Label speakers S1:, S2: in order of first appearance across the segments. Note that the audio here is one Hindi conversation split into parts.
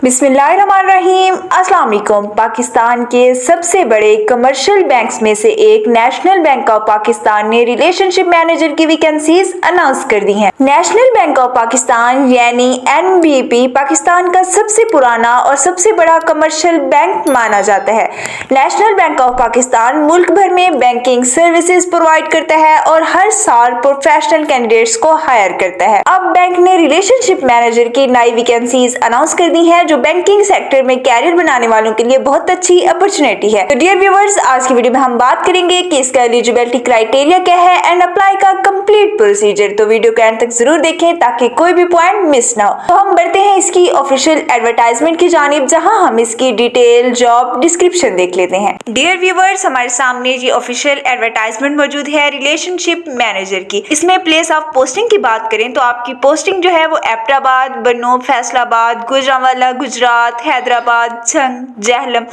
S1: बिस्मिल्लाहिर्रहमानिर्रहीम। अस्सलाम वालेकुम। पाकिस्तान के सबसे बड़े कमर्शियल बैंक्स में से एक नेशनल बैंक ऑफ पाकिस्तान ने रिलेशनशिप मैनेजर की वैकेंसीज अनाउंस कर दी हैं। नेशनल बैंक ऑफ पाकिस्तान यानी NBP पाकिस्तान का सबसे पुराना और सबसे बड़ा कमर्शियल बैंक माना जाता है। नेशनल बैंक ऑफ पाकिस्तान मुल्क भर में बैंकिंग सर्विसेज प्रोवाइड करता है और हर साल प्रोफेशनल कैंडिडेट्स को हायर करता है। अब बैंक ने रिलेशनशिप मैनेजर की नई वैकेंसीज अनाउंस कर दी है, जो बैंकिंग सेक्टर में कैरियर बनाने वालों के लिए बहुत अच्छी अपॉर्चुनिटी है। तो डियर व्यूअर्स, आज की वीडियो में हम बात करेंगे कि इसका एलिजिबिलिटी क्राइटेरिया क्या है एंड अप्लाई का कंप्लीट प्रोसीजर। तो वीडियो के अंत तक जरूर देखें ताकि कोई भी पॉइंट मिस ना हो। तो हम बढ़ते हैं इसकी ऑफिशियल एडवर्टाइजमेंट की जानिब, जहां हम इसकी डिटेल जॉब डिस्क्रिप्शन देख लेते हैं। डियर व्यूअर्स, हमारे सामने ये ऑफिशियल एडवर्टाइजमेंट मौजूद है रिलेशनशिप मैनेजर की। इसमें प्लेस ऑफ पोस्टिंग की बात करें तो आपकी पोस्टिंग जो है वो एबटाबाद, बन्नू, फैसलाबाद, गुजरांवाला, गुजरात, हैदराबाद, झंग, जहलम,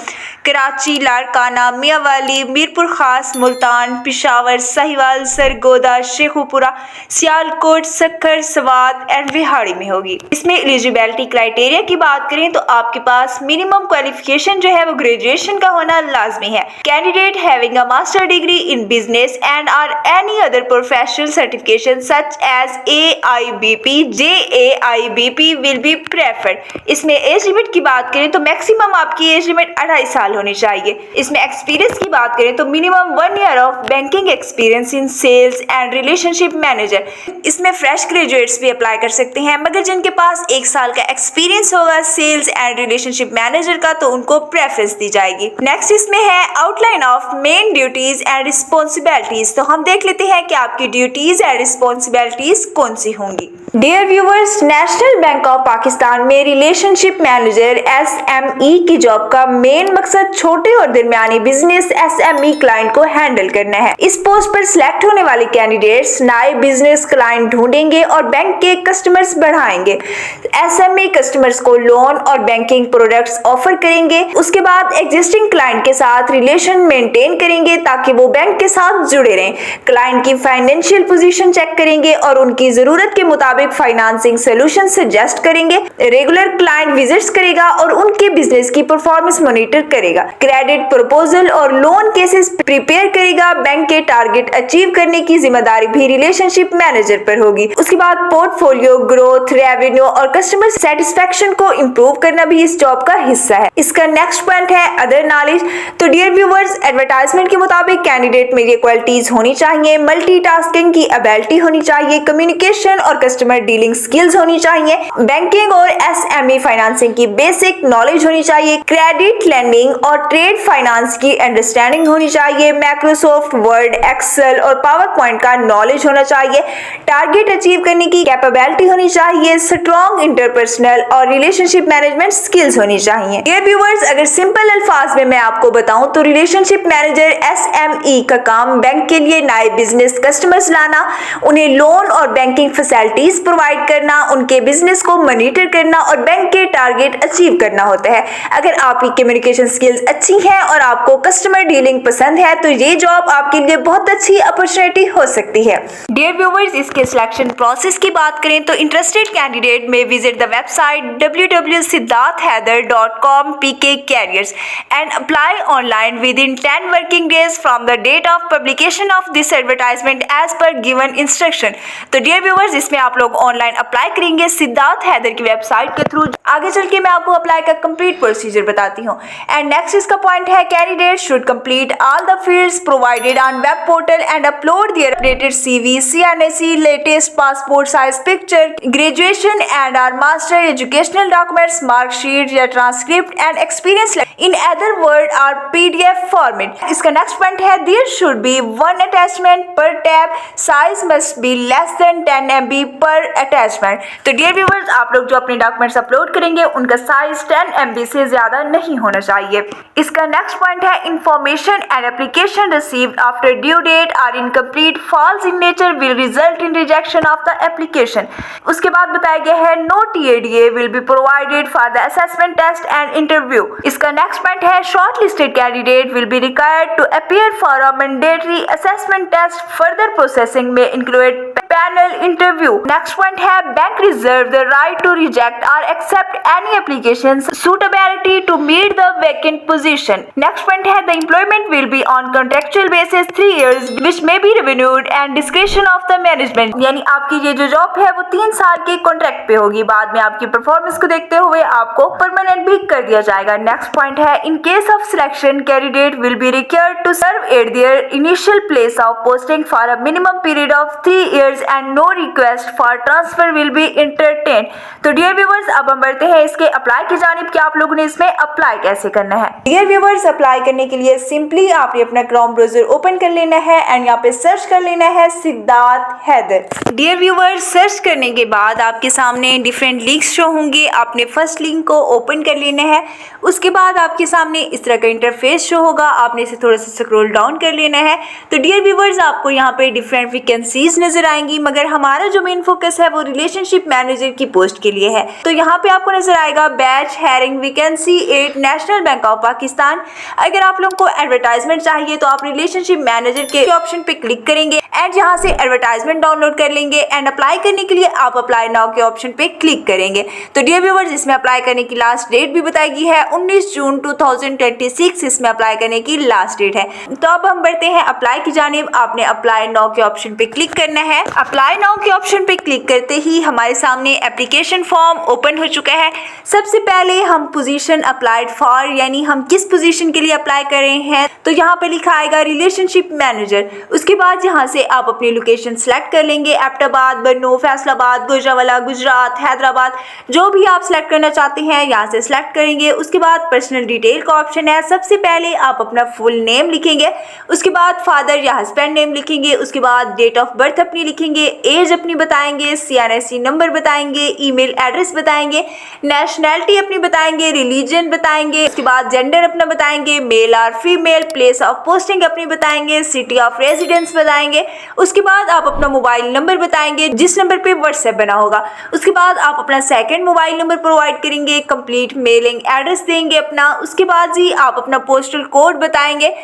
S1: कराची, लाड़काना, मियावाली, मीरपुर खास, मुल्तान, पिशावर, साहिवाल, सरगोदा, शेखुपुरा, सियालकोट, सक्खर, स्वात एंड विहाड़ी में होगी। इसमें एलिजिबिलिटी क्राइटेरिया की बात करें तो आपके पास मिनिमम क्वालिफिकेशन जो है वो ग्रेजुएशन का होना लाजमी है। Candidate having a master degree in business and or any other professional certification such as AIBP, JAIBP will be preferred. इसमें एज लिमिट की बात करें तो मैक्सिमम आपकी एज लिमिट 28 साल होनी चाहिए। इसमें एक्सपीरियंस की बात करें तो minimum 1 year of banking experience in sales and relationship manager. इसमें फ्रेश ग्रेजुएट्स भी अप्लाई कर सकते हैं, मगर जिनके पास 1 साल का एक्सपीरियंस होगा सेल्स एंड रिलेशनशिप मैनेजर का तो उनको प्रेफरेंस दी जाएगी। नेक्स्ट इसमें है outline of main duties and responsibilities. तो हम देख लेते हैं कि आपकी ड्यूटीज एंड रिस्पॉन्सिबिलिटीज कौन सी होंगी। Dear viewers, National Bank of Pakistan में रिलेशनशिप मैनेजर SME की जॉब का मेन मकसद छोटे और दरमियानी बिजनेस SME क्लाइंट को हैंडल करना है। इस पोस्ट पर सिलेक्ट होने वाले कैंडिडेट्स नए बिजनेस क्लाइंट ढूंढेंगे और बैंक के कस्टमर्स बढ़ाएंगे। SME कस्टमर्स को लोन और बैंकिंग प्रोडक्ट्स ऑफर करेंगे। उसके बाद एग्जिस्टिंग क्लाइंट के साथ रिलेशन मेंटेन करेंगे ताकि वो बैंक के साथ जुड़े रहें। क्लाइंट की फाइनेंशियल पोजीशन चेक करेंगे और उनकी जरूरत के मुताबिक फाइनेंसिंग सोल्यूशन सजेस्ट करेंगे। रेगुलर क्लाइंट विजिट्स करेगा और उनके बिजनेस की परफॉर्मेंस मॉनिटर करेगा। क्रेडिट प्रपोजल और लोन केसेस प्रिपेयर करेगा। बैंक के टारगेट अचीव करने की जिम्मेदारी भी रिलेशनशिप मैनेजर पर होगी। उसके बाद पोर्टफोलियो ग्रोथ, रेवेन्यू और कस्टमर सेटिस्फेक्शन को इम्प्रूव करना भी इस जॉब का हिस्सा है। इसका नेक्स्ट पॉइंट है अदर नॉलेज। तो डियर व्यूअर्स, एडवर्टाइजमेंट के मुताबिक कैंडिडेट में ये क्वालिटीज होनी चाहिए। मल्टीटास्किंग की एबिलिटी होनी चाहिए, कम्युनिकेशन और कस्टमर डीलिंग स्किल्स होनी चाहिए, बैंकिंग और SME फाइनेंसिंग की बेसिक नॉलेज होनी चाहिए, क्रेडिट लेंडिंग और ट्रेड फाइनेंस की अंडरस्टैंडिंग होनी चाहिए, माइक्रोसॉफ्ट वर्ड, एक्सेल और पावर पॉइंट का नॉलेज होना चाहिए, टारगेट अचीव करने की कैपेबिलिटी होनी चाहिए, स्ट्रॉन्ग इंटरपर्सनल और रिलेशनशिप मैनेजमेंट स्किल्स होनी चाहिए। डियर व्यूअर्स, अगर सिंपल अल्फाज में मैं आपको बताऊं तो रिलेशनशिप मैनेजर SME का काम बैंक के लिए नए बिजनेस कस्टमर्स लाना, उन्हें लोन और बैंकिंग फैसिलिटीज प्रोवाइड करना, उनके बिजनेस को मॉनिटर करना और बैंक के टारगेट अचीव करना होता है। अगर आपकी कम्युनिकेशन स्किल्स अच्छी हैं और आपको कस्टमर डीलिंग पसंद है तो ये जॉब आपके लिए बहुत अच्छी अपॉर्चुनिटी हो सकती है। डियर व्यूअर्स, इसके सिलेक्शन प्रोसेस की बात करें तो इंटरेस्टेड कैंडिडेट में visit the website www.siddharthhaider.com PK Careers and apply online within 10 working days from the date of publication of this advertisement as per given instruction। तो डियर व्यूअर्स, इसमें आप लोग ऑनलाइन अप्लाई करेंगे सिद्धार्थ हैदर की वेबसाइट के थ्रू। आगे चल के मैं आपको अप्लाई का कंप्लीट प्रोसीजर बताती हूँ। एंड नेक्स्ट इसका पॉइंट है candidate should complete all the fields provided on web portal and upload their updated CV, CNSE, latest passport size picture, graduation and or master educational documents, marksheet या transcript and experience in other word or PDF format. इसका नेक्स्ट पॉइंट है there should be 1 attachment per tab, size must be less than 10 MB per attachment. तो डियर व्यूअर्स, आप लोग जो अपने डॉक्यूमेंट्स अपलोड करेंगे उनका साइज 10 MB से ज्यादा नहीं होना चाहिए। इसका नेक्स्ट पॉइंट है information and application received after due date or incomplete, false in nature will result in rejection of the application. उसके बाद बताया गया है no TADA will be provided for the assessment test and interview. इसका नेक्स्ट पॉइंट है shortlisted candidate will be required to appear for a mandatory assessment test. Further processing में include panel interview. Next point है bank reserve the right to reject और accept any application suitability to meet the vacant position. Next point है the employment will be on contractual basis 3 years which may be renewed and discretion of the management. यानी आपकी ये जो जॉब है वो 3 साल के कॉन्ट्रैक्ट पे होगी, बाद में आपकी परफॉर्मेंस को देखते हुए आपको परमानेंट भी कर दिया जाएगा। नेक्स्ट पॉइंट है in case of selection candidate will be required to serve at their initial place of posting for a minimum period of 3 years and no request for transfer will be entertain. तो डियर व्यूअर्स, अब हम बढ़ते हैं इसके अप्लाई की जानिब कि आप लोगों ने इसमें अप्लाई कैसे करना है। डियर व्यूअर्स, अप्लाई करने के लिए सिंपली आपने अपना क्रोम ब्राउजर ओपन कर लेना है एंड यहाँ पे सर्च कर लेना है Siddharth Haider. Dear viewers, search करने के बाद आपके सामने डिफरेंट लिंक्स शो होंगे। आपने फर्स्ट लिंक को ओपन कर लेना है, उसके बाद आपके सामने इस तरह का इंटरफेस शो होगा। आपने इसे थोड़ा सा स्क्रॉल डाउन कर लेना है। तो डियर व्यूअर्स, आपको यहाँ पे डिफरेंट वैकेंसीज नजर आएंगी, मगर हमारा जो मेन फोकस है वो रिलेशनशिप मैनेजर की पोस्ट के लिए है। तो यहाँ पे आपको नजर आएगा batch hiring vacancy at National Bank of Pakistan. अगर आप लोगों को एडवर्टाइजमेंट चाहिए तो आप रिलेशनशिप मैनेजर के ऑप्शन पे क्लिक करेंगे एंड यहाँ से एडवर्टाइजमेंट डाउनलोड कर लेंगे एंड अप्लाई करने के लिए आप अप्लाई नाउ के ऑप्शन पे क्लिक करेंगे। तो डियर व्यूअर्स, इसमें अप्लाई करने की लास्ट डेट भी बताई गई है 19 जून 2026 इसमें अप्लाई करने की लास्ट डेट है। तो अब हम बढ़ते हैं अप्लाई की जानिब। आपने अप्लाई नाउ के ऑप्शन पे क्लिक करना है। अप्लाई नाउ के ऑप्शन पे क्लिक करते ही हमारे सामने एप्लीकेशन फॉर्म ओपन हो चुका है। सबसे पहले हम पोजीशन अप्लाइड फॉर, यानी हम किस पोजीशन के लिए अप्लाई कर रहे हैं, तो यहाँ पे लिखा आएगा रिलेशनशिप मैनेजर। उसके बाद यहाँ से आप अपनी लोकेशन सेलेक्ट कर लेंगे, एबटाबाद, बन्नू, फैसलाबाद, गुजरावाला, गुजरात, हैदराबाद, जो भी आप सेलेक्ट करना चाहते हैं यहाँ से सेलेक्ट करेंगे। उसके बाद पर्सनल डिटेल का ऑप्शन है। सबसे पहले आप अपना फुल नेम लिखेंगे, उसके बाद फादर या हस्बैंड नेम लिखेंगे, उसके बाद डेट ऑफ बर्थ अपनी लिखेंगे, एज अपनी बताएंगे, CNSE नंबर बताएंगे, ईमेल एड्रेस बताएंगे, नेशनैलिटी अपनी बताएंगे, रिलीजन बताएंगे, उसके बाद जेंडर अपना बताएंगे, मेल और फीमेल, प्लेस ऑफ पोस्टिंग अपनी बताएंगे, सिटी ऑफ रेजिडेंस बताएंगे। उसके बाद आप अपना मोबाइल नंबर बताएंगे जिस नंबर पे व्हाट्सएप बना होगा। उसके बाद आप अपना सेकंड मोबाइल नंबर प्रोवाइड करेंगे, कंप्लीट मेलिंग एड्रेस देंगे अपना। उसके बाद जी आप अपना पोस्टल कोड बताएंगे,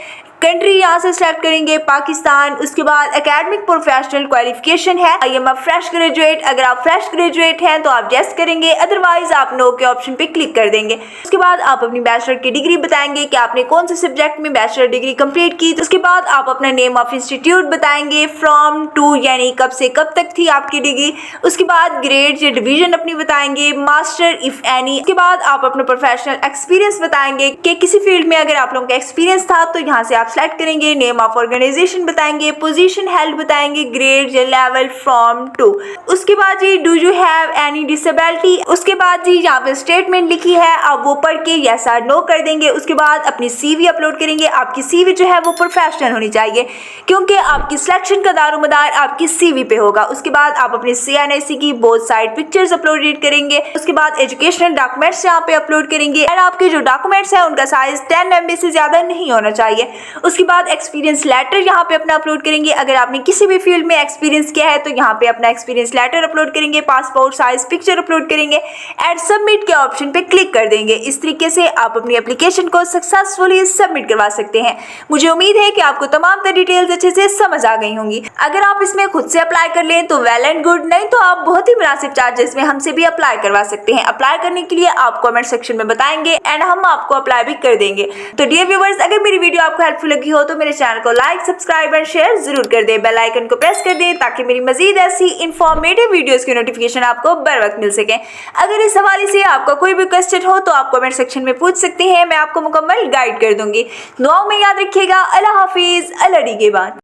S1: कंट्री यहाँ से सेलेक्ट करेंगे पाकिस्तान। उसके बाद एकेडमिक प्रोफेशनल क्वालिफिकेशन है, I am a fresh graduate. अगर आप फ्रेश ग्रेजुएट हैं तो आप यस करेंगे, अदरवाइज आप नो के ऑप्शन पे क्लिक कर देंगे। उसके बाद आप अपनी बैचलर की डिग्री बताएंगे कि आपने कौन से सब्जेक्ट में बैचलर डिग्री कंप्लीट की। उसके बाद आप अपना नेम ऑफ इंस्टीट्यूट बताएंगे, फ्रॉम टू यानी कब से कब तक थी आपकी डिग्री। उसके बाद ग्रेड या डिवीजन अपनी बताएंगे, मास्टर इफ एनी। उसके बाद आप अपना प्रोफेशनल एक्सपीरियंस बताएंगे कि किसी फील्ड में अगर आप लोगों का एक्सपीरियंस था तो यहाँ से आप सेलेक्ट करेंगे। नेम ऑफ ऑर्गेनाइजेशन बताएंगे, पोजीशन हेल्ड बताएंगे, ग्रेड या लेवल फ्रॉम टू। उसके बाद जी do you have any disability. उसके बाद जी यहाँ पे स्टेटमेंट लिखी है, आप वो पढ़ के यस और नो कर देंगे। उसके बाद अपनी CV अपलोड करेंगे। आपकी CV जो है वो प्रोफेशनल होनी चाहिए क्योंकि आपकी सिलेक्शन का दारोमदार आपकी CV पे होगा। उसके बाद आप अपनी CNSE की बोथ साइड पिक्चर्स अपलोड करेंगे। उसके बाद एजुकेशनल डॉक्यूमेंट्स यहाँ पे अपलोड करेंगे और आपके जो डॉक्यूमेंट्स है उनका साइज 10 MB से ज्यादा नहीं होना चाहिए। उसके बाद एक्सपीरियंस लेटर यहाँ पे अपना अपलोड करेंगे। अगर आपने किसी भी फील्ड में एक्सपीरियंस किया है तो यहाँ पे अपना एक्सपीरियंस लेटर अपलोड करेंगे, पासपोर्ट साइज पिक्चर अपलोड करेंगे एंड सबमिट के ऑप्शन पे क्लिक कर देंगे। इस तरीके से आप अपनी एप्लीकेशन को सक्सेसफुली सबमिट करवा सकते हैं। मुझे उम्मीद है कि आपको तमाम डिटेल्स अच्छे से समझ आ गई होंगी। अगर आप इसमें खुद से अप्लाई कर लें तो वेल एंड गुड, नहीं तो आप बहुत ही मुनासिब चार्जेस में हमसे भी अप्लाई करवा सकते हैं। अप्लाई करने के लिए आप कमेंट सेक्शन में बताएंगे एंड हम आपको अप्लाई भी कर देंगे। तो डियर व्यूअर्स, अगर मेरी वीडियो आपको हेल्पफुल लगी हो तो मेरे चैनल को लाइक, सब्सक्राइब और शेयर जरूर कर दें। बेल आइकन को प्रेस कर दें ताकि मेरी मजीद ऐसी इंफॉर्मेटिव वीडियोस की नोटिफिकेशन आपको बर वक्त मिल सके। अगर इस हवाले से आपका कोई भी क्वेश्चन हो तो आप कमेंट सेक्शन में पूछ सकते हैं, मैं आपको मुकम्मल गाइड कर दूंगी। दुआओं में याद रखिएगा। अल्लाह हाफिज, अल्लाह निगहबान।